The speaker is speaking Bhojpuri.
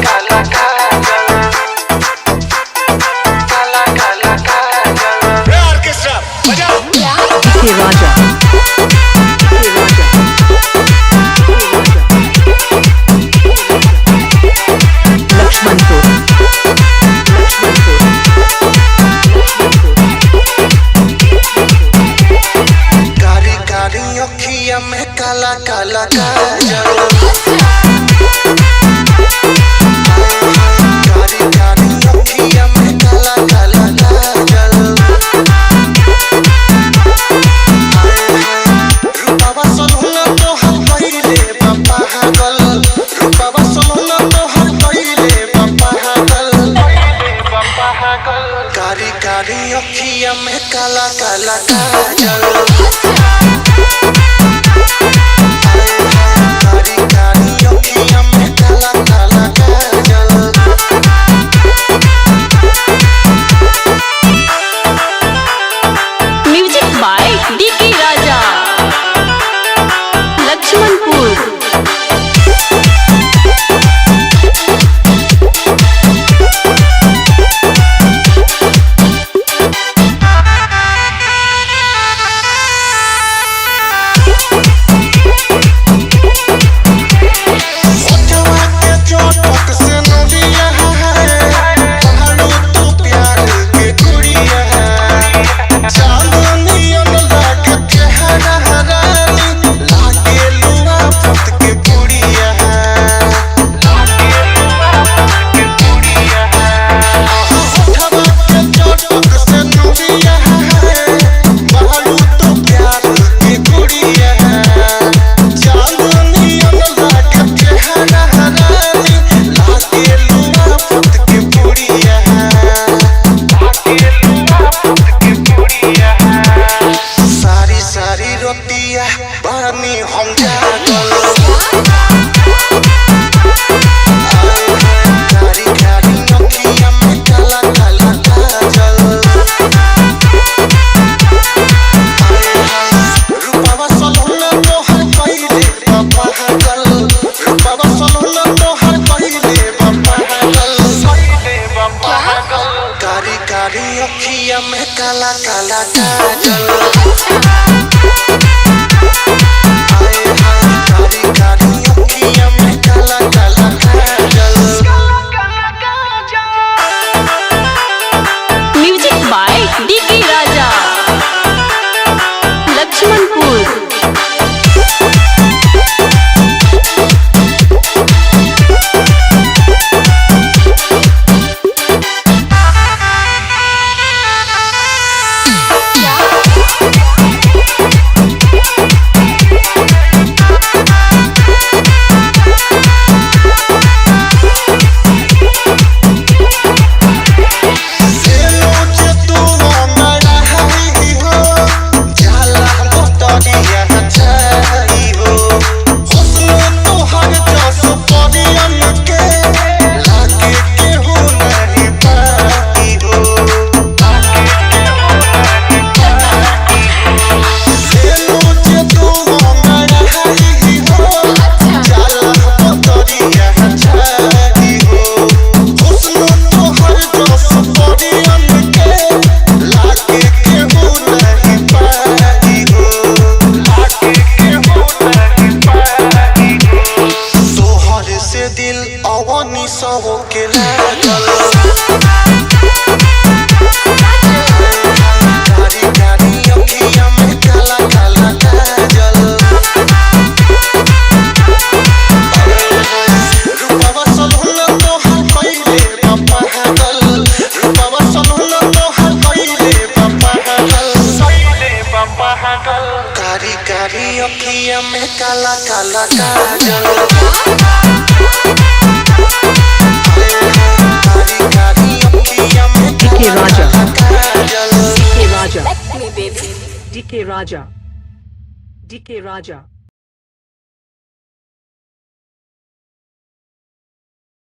काला काजल, काला काला काजल। ऑर्केस्ट्रा बजाओ। डीके राजा, लक्ष्मणपुर, कारी कारी अखिया में काला काला काजल, कारी कारी अखिया में काला काला काजल। रूपावा सोलहुना तोहर पहिले बापा हागल, रूपावा सोलहुना तोहर पहिले बापा हागल, कारी कारी अखिया में काला काला काजल, कारी कारी अखिया में काला काला काजल। म्यूजिक बाय डीके राजा, लक्ष्मणपुर। ओठवा के चोटक से नदिया है, पहाड़ू तू प्यार के गुड़िया है। चांदनियन लागे चेहरा हरानी, लागे लुआ फत के पुड़िया है, लागे लुआ फत के पुड़िया है। ओठवा के चोटक से नदिया है, पहाड़ू तू प्यार के गुड़िया है। चांदनियन लागे चेहरा हरानी, लागे लुआ फत के पुड़िया है, लागे लुआ फत के पुड़िया है। सारी सारी रोटिया बानी हम जागल, कारी कारी अखिया में काला काला काजल। रूपावा सोलहुना तोहर पहिले बापा हागल, रूपावा सोलहुना तोहर पहिले बापा हागल, पहिले बापा हागल, कारी कारी अखिया में काला काला काजल। कारी कारी अखिया में काला काला काजल। म्यूजिक बाय डीके राजा, लक्ष्मणपुर। के लागल, कारी कारी अखिया में काला काला काजल। रूपावा सोलहुना तोहर पहिले बापा हागल, रूपावा सोलहुना तोहर पहिले बापा हागल, पहिले बापा हागल, कारी कारी अखिया में काला काला काजल। डीके राजा, डीके राजा, डीके राजा, डीके राजा।